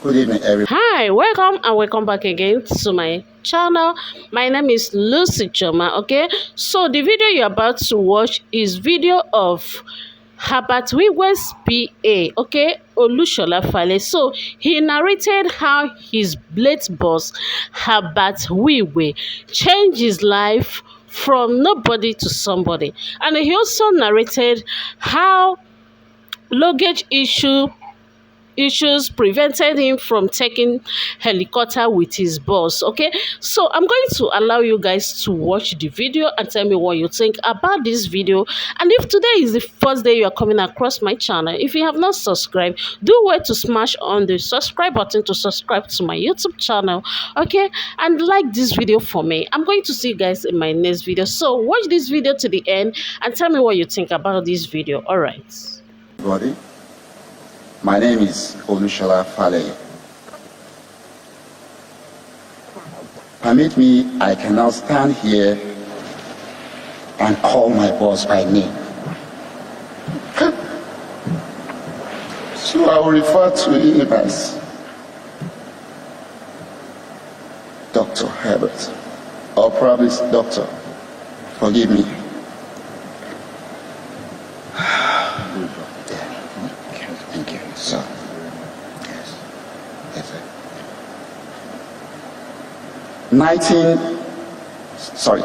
Good evening, everyone. Hi, welcome and welcome back again to my channel. My name is Lucy Choma. Okay, so the video you're about to watch is video of Herbert Wigwe's PA, okay, Olushola Fale. So he narrated how his late boss Herbert Wigwe changed his life from nobody to somebody, and he also narrated how luggage issues prevented him from taking helicopter with his boss. Okay, so I'm going to allow you guys to watch the video and tell me what you think about this video. And if today is the first day you are coming across my channel, if you have not subscribed, do wait to smash on the subscribe button to subscribe to my YouTube channel. Okay, and like this video for me. I'm going to see you guys in my next video, so watch this video to the end and tell me what you think about this video. All right, Everybody. My name is Olushola Fale. Permit me, I can now stand here and call my boss by name. So I will refer to him as Dr. Herbert, or probably Doctor. Forgive me. Thank you. So, yes, that's it.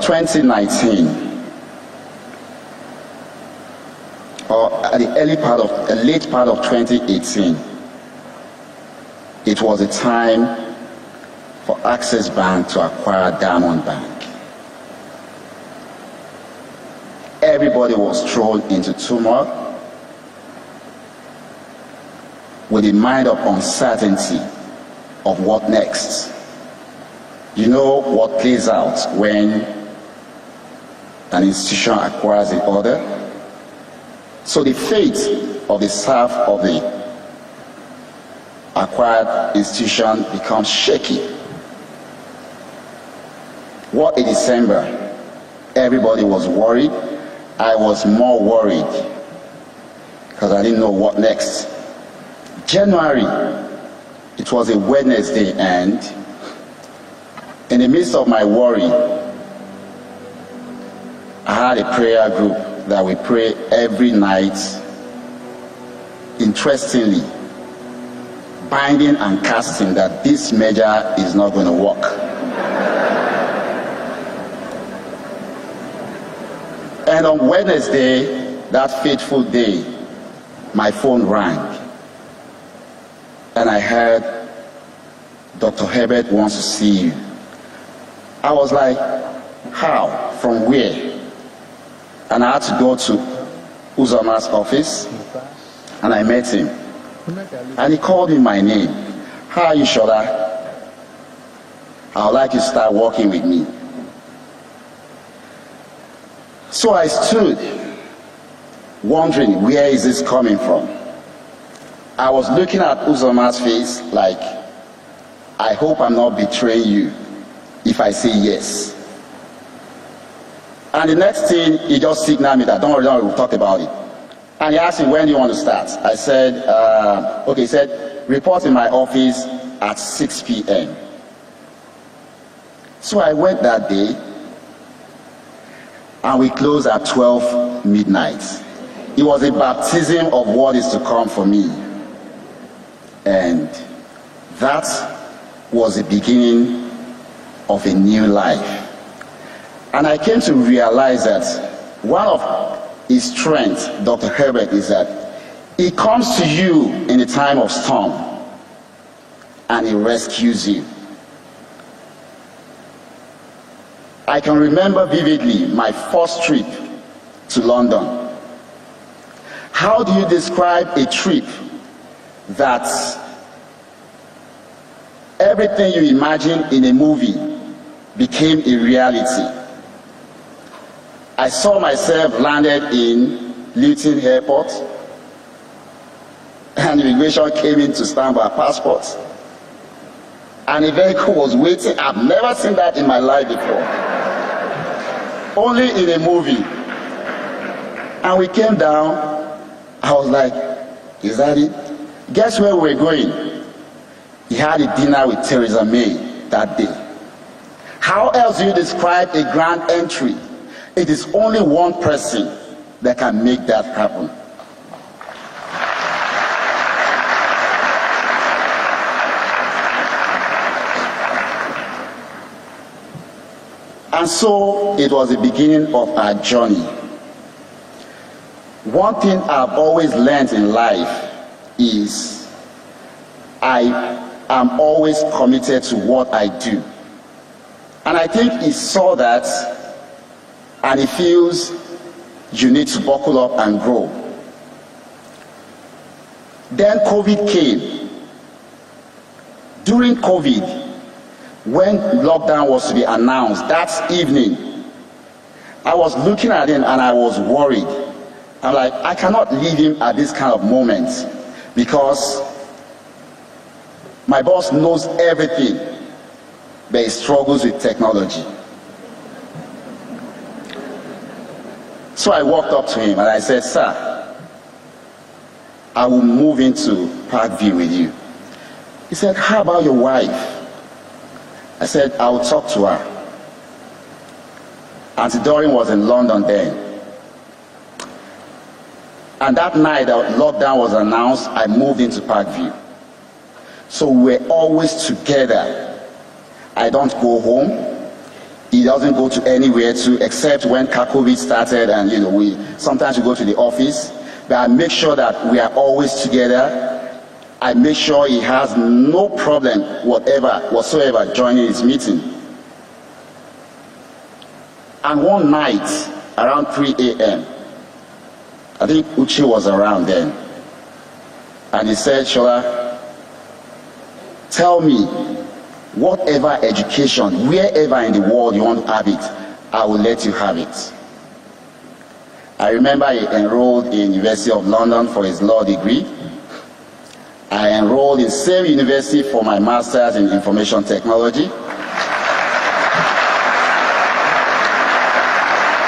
2019, or at the late part of 2018, it was a time for Access Bank to acquire Diamond Bank. Everybody was thrown into turmoil with a mind of uncertainty of what next. You know what plays out when an institution acquires the other. So the fate of the staff of the acquired institution becomes shaky. What a December. Everybody was worried. I was more worried because I didn't know what next. January, it was a Wednesday, and in the midst of my worry, I had a prayer group that we pray every night, interestingly, binding and casting that this measure is not going to work. And on Wednesday, that fateful day, my phone rang. And I heard, Dr. Herbert wants to see you. I was like, how? From where? And I had to go to Uzama's office, and I met him. And he called me my name. How are you, Shola? I would like you to start working with me. So I stood, wondering, where is this coming from? I was looking at Uzama's face like, I hope I'm not betraying you if I say yes. And the next thing, he just signaled me that, don't worry, we'll talk about it. And he asked me, when do you want to start? I said, okay, he said, report in my office at 6 p.m. So I went that day, and we closed at 12 midnight. It was a baptism of what is to come for me. And that was the beginning of a new life. And I came to realize that one of his strengths, Dr. Herbert, is that he comes to you in a time of storm and he rescues you. I can remember vividly my first trip to London. How do you describe a trip that everything you imagine in a movie became a reality? I saw myself landed in Luton Airport, and immigration came in to stamp our passports, and a vehicle was waiting. I've never seen that in my life before, only in a movie. And we came down. I was like, is that it? Guess where we're going? he had a dinner with Theresa May that day. How else do you describe a grand entry? It is only one person that can make that happen. And so it was the beginning of our journey. One thing I've always learned in life is I am always committed to what I do. And I think he saw that and he feels you need to buckle up and grow. Then COVID came. During COVID, when lockdown was to be announced that evening, I was looking at him and I was worried. I'm like, I cannot leave him at this kind of moment because my boss knows everything, but he struggles with technology. So I walked up to him and I said, sir, I will move into Parkview with you. He said, how about your wife? I said, I will talk to her. Auntie Doreen was in London then. And that night that lockdown was announced, I moved into Parkview. So we're always together. I don't go home. He doesn't go to anywhere too, except when COVID started and sometimes we go to the office. But I make sure that we are always together. I make sure he has no problem whatsoever joining his meeting. And one night around 3 a.m., I think Uchi was around then, and he said, Shola, tell me whatever education, wherever in the world you want to have it, I will let you have it. I remember he enrolled in University of London for his law degree. I enrolled in same university for my master's in information technology.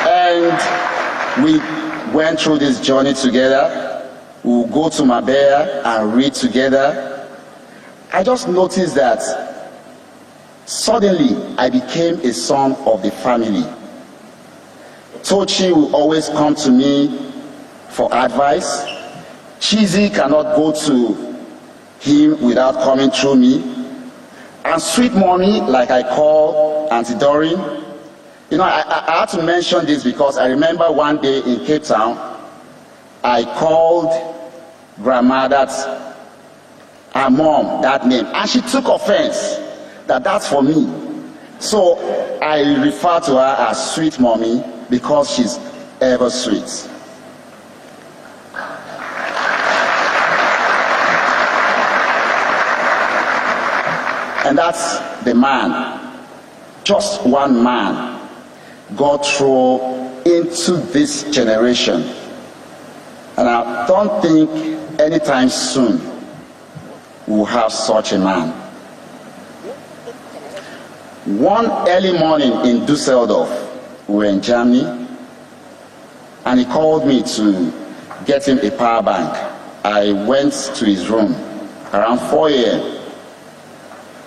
And we went through this journey together. We would go to Mabea and read together. I just noticed that suddenly I became a son of the family. Tochi will always come to me for advice. Chizzy cannot go to him without coming through me. And sweet mommy, like I call Auntie Doreen, I had to mention this because I remember one day in Cape Town, I called grandma, that's her mom, that name, and she took offense that that's for me. So I refer to her as sweet mommy because she's ever sweet. And that's the man, just one man, God threw into this generation. And I don't think anytime soon we'll have such a man. One early morning in Dusseldorf, we were in Germany, and he called me to get him a power bank. I went to his room around 4 a.m.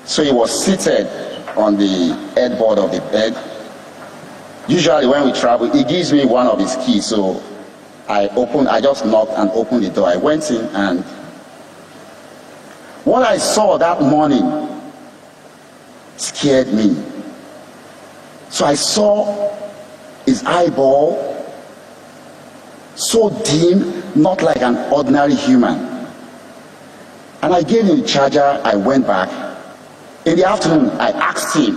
So he was seated on the headboard of the bed. Usually when we travel, he gives me one of his keys. So I just knocked and opened the door. I went in, and what I saw that morning scared me. So I saw his eyeball so dim, not like an ordinary human. And I gave him the charger. I went back. In the afternoon, I asked him,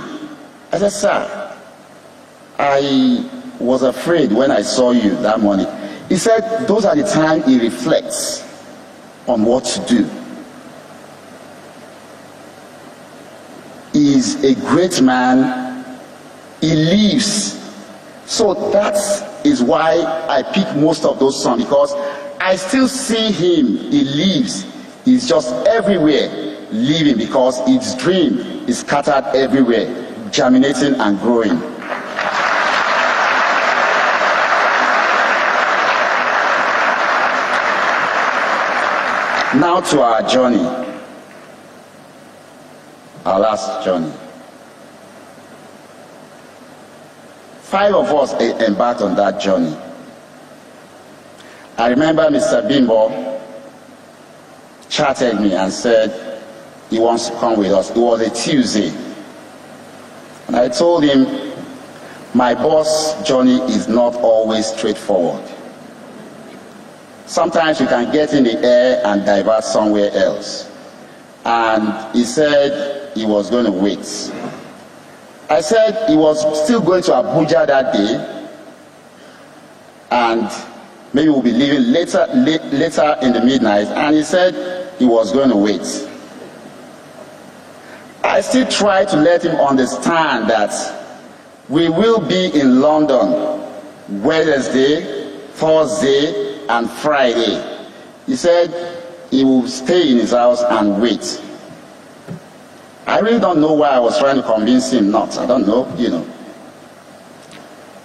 I said, sir, I was afraid when I saw you that morning. He said, those are the times he reflects on what to do. He is a great man. He lives. So that is why I pick most of those songs, because I still see him. He lives. He's just everywhere living, because his dream is scattered everywhere, germinating and growing. Now to our journey. our last journey. 5 of us embarked on that journey. I remember Mr. Bimbo chatted me and said he wants to come with us. It was a Tuesday. And I told him, my boss' journey is not always straightforward. Sometimes you can get in the air and divert somewhere else. And he said he was going to wait. I said he was still going to Abuja that day, and maybe we'll be leaving later in the midnight, and he said he was going to wait. I still try to let him understand that we will be in London Wednesday, Thursday, and Friday. He said he will stay in his house and wait. I really don't know why I was trying to convince him not. I don't know, you know.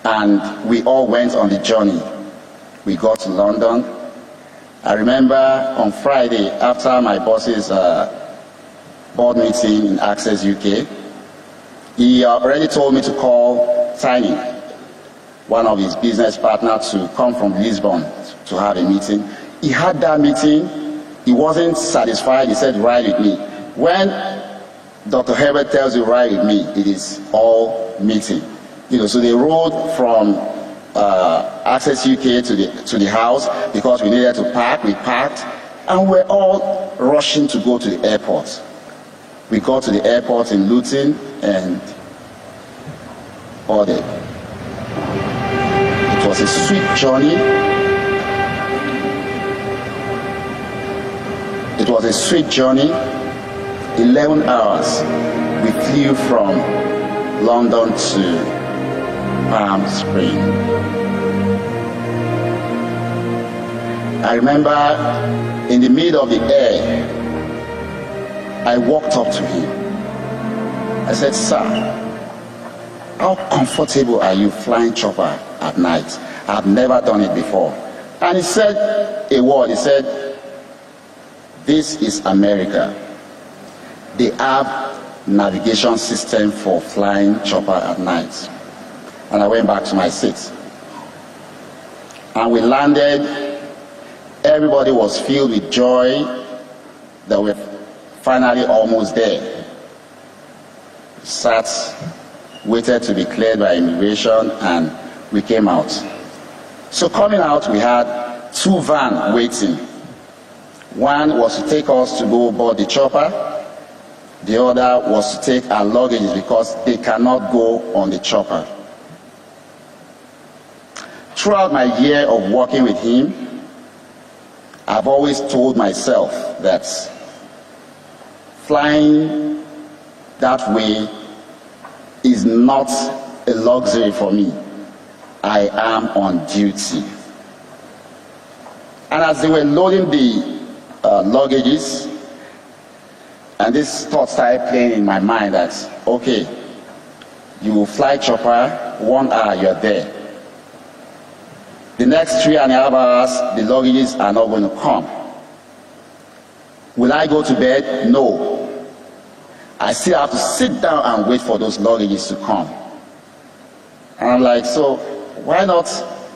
And we all went on the journey. We got to London. I remember on Friday, after my boss's board meeting in Access UK, he already told me to call Tiny, one of his business partners, to come from Lisbon to have a meeting. He had that meeting. He wasn't satisfied. He said, ride with me. When Dr. Herbert tells you ride with me, it is all meeting. You know, so they rode from Access UK to the house because we needed to park. We parked, and we're all rushing to go to the airport. We got to the airport in Luton and boarded. It was a sweet journey. It was a sweet journey. 11 hours. We flew from London to Palm Springs. I remember in the middle of the air, I walked up to him. I said, sir, how comfortable are you flying chopper at night? I've never done it before. And he said a word. He said, this is America. They have navigation system for flying chopper at night. And I went back to my seat. And we landed. Everybody was filled with joy that we're finally almost there. Sat, waited to be cleared by immigration, and we came out. So coming out, we had 2 vans waiting. One was to take us to go board the chopper. The other was to take our luggage because they cannot go on the chopper. Throughout my year of working with him, I've always told myself that flying that way is not a luxury for me. I am on duty. And as they were loading the luggages, and this thought started playing in my mind that, okay, you will fly chopper, 1 hour you're there. The next 3.5 hours, the luggages are not going to come. Will I go to bed? No. I still have to sit down and wait for those luggages to come. And I'm like, so why not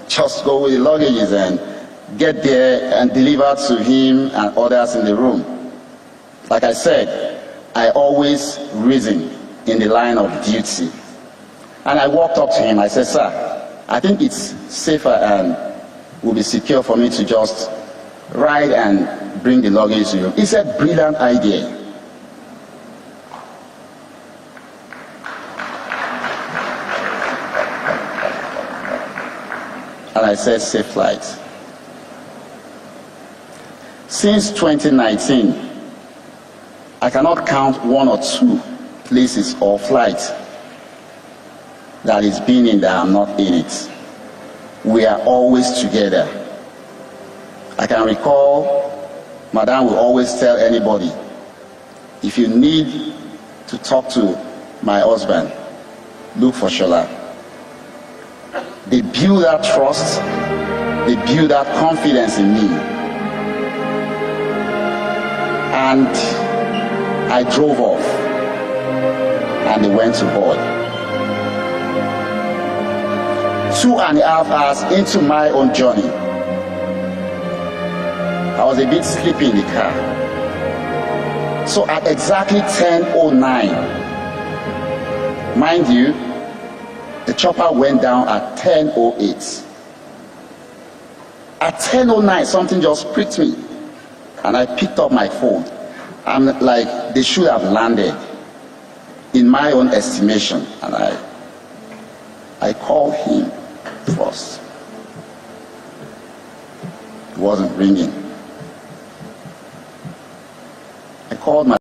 just go with the luggages and get there and deliver to him and others in the room? Like I said, I always reason in the line of duty. And I walked up to him. I said, sir, I think it's safer and will be secure for me to just ride and bring the luggage to you. He said, brilliant idea. And I said, safe flight. Since 2019, I cannot count 1 or 2 places or flights that is being in that I'm not in it. We are always together. I can recall, Madam will always tell anybody, if you need to talk to my husband, look for Shola. They build that trust, they build that confidence in me. And I drove off. and they went to board. 2.5 hours into my own journey, I was a bit sleepy in the car. So at exactly 10:09, mind you, the chopper went down at 10:08. At 10:09, something just pricked me, and I picked up my phone. I'm like, they should have landed, in my own estimation, and I called him first. It wasn't ringing. I called my